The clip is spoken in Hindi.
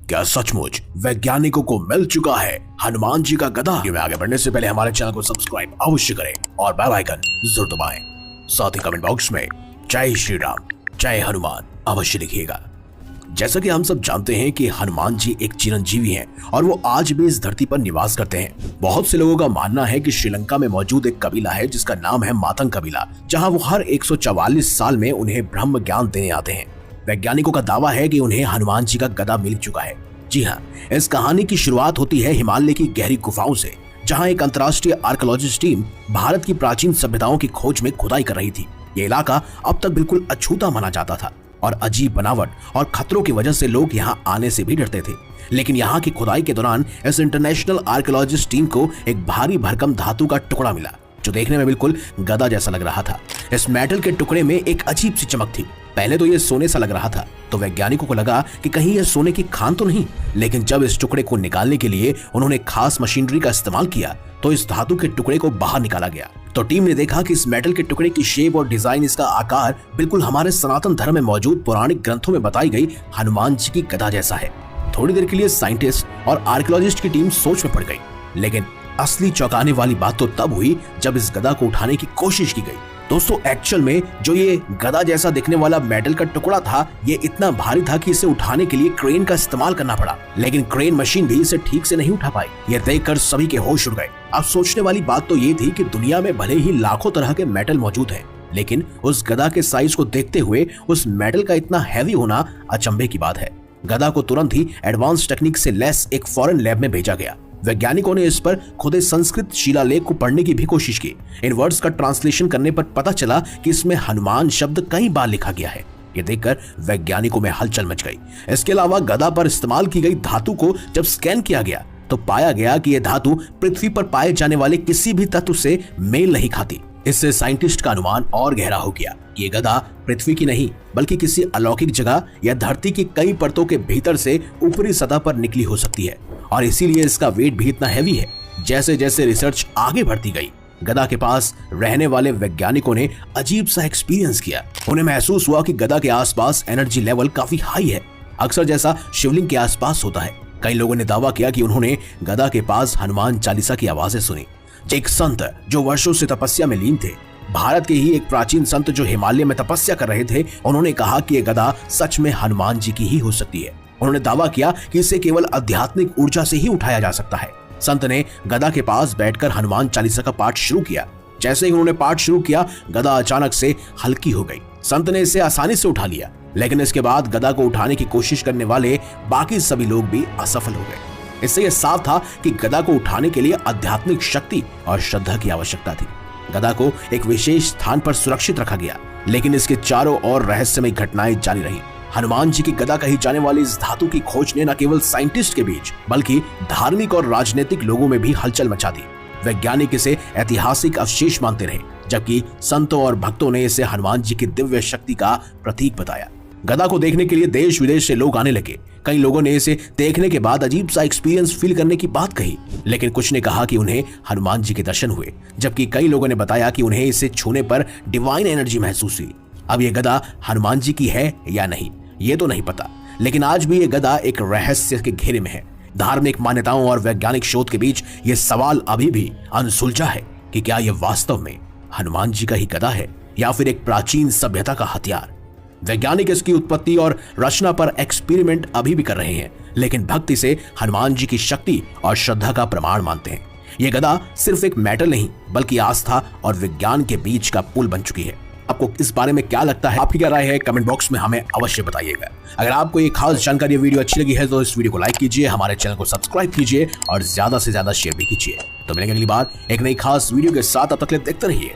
क्या सचमुच वैज्ञानिकों को मिल चुका है हनुमान जी का गदा? में आगे बढ़ने से पहले हमारे चैनल को सब्सक्राइब अवश्य करें और बेल आइकन जरूर दबाएं। साथ ही कमेंट बॉक्स में जय श्री राम, जय हनुमान अवश्य लिखिएगा। जैसा कि हम सब जानते हैं कि हनुमान जी एक चिरंजीवी हैं और वो आज भी इस धरती पर निवास करते हैं। बहुत से लोगों का मानना है कि श्रीलंका में मौजूद एक कबीला है जिसका नाम है मातंग कबीला, जहां वो हर 144 साल में उन्हें ब्रह्म ज्ञान देने आते हैं। वैज्ञानिकों का दावा है कि उन्हें हनुमान जी का गदा मिल चुका है। जी हाँ, इस कहानी की शुरुआत होती है हिमालय की गहरी गुफाओं से, जहां एक अंतर्राष्ट्रीय आर्कियोलॉजिस्ट टीम भारत की प्राचीन सभ्यताओं की खोज में खुदाई कर रही थी। ये इलाका अब तक बिल्कुल अछूता माना जाता था और अजीब बनावट और खतरों की वजह से लोग यहाँ आने से भी डरते थे। लेकिन यहाँ की खुदाई के दौरान इस इंटरनेशनल आर्कियोलॉजिस्ट टीम को एक भारी भरकम धातु का टुकड़ा मिला जो देखने में बिल्कुल गदा जैसा लग रहा था। इस मेटल के टुकड़े में एक अजीब सी चमक थी। पहले तो ये सोने सा लग रहा था, तो वैज्ञानिकों को लगा कि कहीं यह सोने की खान तो नहीं। लेकिन जब इस टुकड़े को निकालने के लिए उन्होंने खास मशीनरी का इस्तेमाल किया तो इस धातु के टुकड़े को बाहर निकाला गया। तो टीम ने देखा कि इस मेटल के टुकड़े की शेप और डिजाइन, इसका आकार बिल्कुल हमारे सनातन धर्म में मौजूद पौराणिक ग्रंथों में बताई गई हनुमान जी की गदा जैसा है। थोड़ी देर के लिए साइंटिस्ट और आर्कियोलॉजिस्ट की टीम सोच में पड़ गई, लेकिन असली चौंकाने वाली बात तो तब हुई जब इस गदा को उठाने की कोशिश की गई। दोस्तों, एक्चुअल में जो ये गदा जैसा दिखने वाला मेटल का टुकड़ा था, ये इतना भारी था कि इसे उठाने के लिए क्रेन का इस्तेमाल करना पड़ा, लेकिन क्रेन मशीन भी इसे ठीक से नहीं उठा पाई। ये देखकर सभी के होश उड़ गए। अब सोचने वाली बात तो ये थी कि दुनिया में भले ही लाखों तरह के मेटल मौजूद हैं, लेकिन उस गदा के साइज को देखते हुए उस मेटल का इतना हैवी होना अचंभे की बात है। गदा को तुरंत ही एडवांस टेक्निक से लैस एक फॉरेन लैब में भेजा गया। वैज्ञानिकों ने इस पर खुदे संस्कृत शिलालेख को पढ़ने की भी कोशिश की। इन वर्ड्स का ट्रांसलेशन करने पर पता चला कि इसमें हनुमान शब्द कई बार लिखा गया है। ये देखकर वैज्ञानिकों में हलचल मच गई। इसके अलावा गदा पर इस्तेमाल की गई धातु को जब स्कैन किया गया तो पाया गया कि यह धातु पृथ्वी पर पाए जाने वाले किसी भी तत्व से मेल नहीं खाती। इससे साइंटिस्ट का अनुमान और गहरा हो गया। ये गदा पृथ्वी की नहीं बल्कि किसी अलौकिक जगह या धरती की कई परतों के भीतर से ऊपरी सतह पर निकली हो सकती है और इसीलिए इसका वेट भी इतना हैवी है। जैसे जैसे रिसर्च आगे बढ़ती गई, गदा के पास रहने वाले वैज्ञानिकों ने अजीब सा एक्सपीरियंस किया। उन्हें महसूस हुआ कि गदा के आसपास एनर्जी लेवल काफी हाई है, अक्सर जैसा शिवलिंग के आसपास होता है। कई लोगों ने दावा किया कि उन्होंने गदा के पास हनुमान चालीसा की आवाजें सुनी। एक संत जो वर्षों से तपस्या में लीन थे, भारत के ही एक प्राचीन संत जो हिमालय में तपस्या कर रहे थे, उन्होंने कहा कि यह गदा सच में हनुमान जी की ही हो सकती है। उन्होंने दावा किया कि इसे केवल आध्यात्मिक ऊर्जा से ही उठाया जा सकता है। संत ने गदा के पास बैठकर हनुमान चालीसा का पाठ शुरू किया। जैसे ही उन्होंने पाठ शुरू किया, गदा अचानक से हल्की हो गई। संत ने इसे आसानी से उठा लिया, लेकिन इसके बाद गदा को उठाने की कोशिश करने वाले बाकी सभी लोग भी असफल हो गए। इससे यह साफ था कि गदा को उठाने के लिए आध्यात्मिक शक्ति और श्रद्धा की आवश्यकता थी। गदा को एक विशेष स्थान पर सुरक्षित रखा गया, लेकिन इसके चारों ओर रहस्यमय घटनाएं जारी रही। हनुमान जी की गदा कही जाने वाली इस धातु की खोज ने न केवल साइंटिस्ट के बीच बल्कि धार्मिक और राजनीतिक लोगों में भी हलचल मचा दी। वैज्ञानिक इसे ऐतिहासिक अवशेष मानते रहे, जबकि संतों और भक्तों ने इसे हनुमान जी की दिव्य शक्ति का प्रतीक बताया। गदा को देखने के लिए देश विदेश से लोग आने लगे। कई लोगों ने इसे देखने के बाद अजीब सा एक्सपीरियंस फील करने की बात कही, लेकिन कुछ ने कहा कि उन्हें हनुमान जी के दर्शन हुए, जबकि कई लोगों ने बताया कि उन्हें इसे छूने पर डिवाइन एनर्जी महसूस हुई। अब यह गदा हनुमान जी की है या नहीं, ये तो नहीं पता, लेकिन आज भी यह गदा एक रहस्य के घेरे में है। धार्मिक मान्यताओं और वैज्ञानिक शोध के बीच यह सवाल अभी भी अनसुलझा है कि क्या यह वास्तव में हनुमान जी का ही गदा है या फिर एक प्राचीन सभ्यता का हथियार। वैज्ञानिक इसकी उत्पत्ति और रचना पर एक्सपेरिमेंट अभी भी कर रहे हैं, लेकिन भक्त इसे हनुमान जी की शक्ति और श्रद्धा का प्रमाण मानते हैं। यह गदा सिर्फ एक मेटल नहीं बल्कि आस्था और विज्ञान के बीच का पुल बन चुकी है। आपको इस बारे में क्या लगता है? आपकी क्या राय है? कमेंट बॉक्स में हमें अवश्य बताइएगा। अगर आपको ये खास जानकारी, वीडियो अच्छी लगी है तो इस वीडियो को लाइक कीजिए, हमारे चैनल को सब्सक्राइब कीजिए और ज्यादा से ज्यादा शेयर भी कीजिए। तो मिलेंगे अगली बार एक नई खास वीडियो के साथ। अब तक देखते रहिए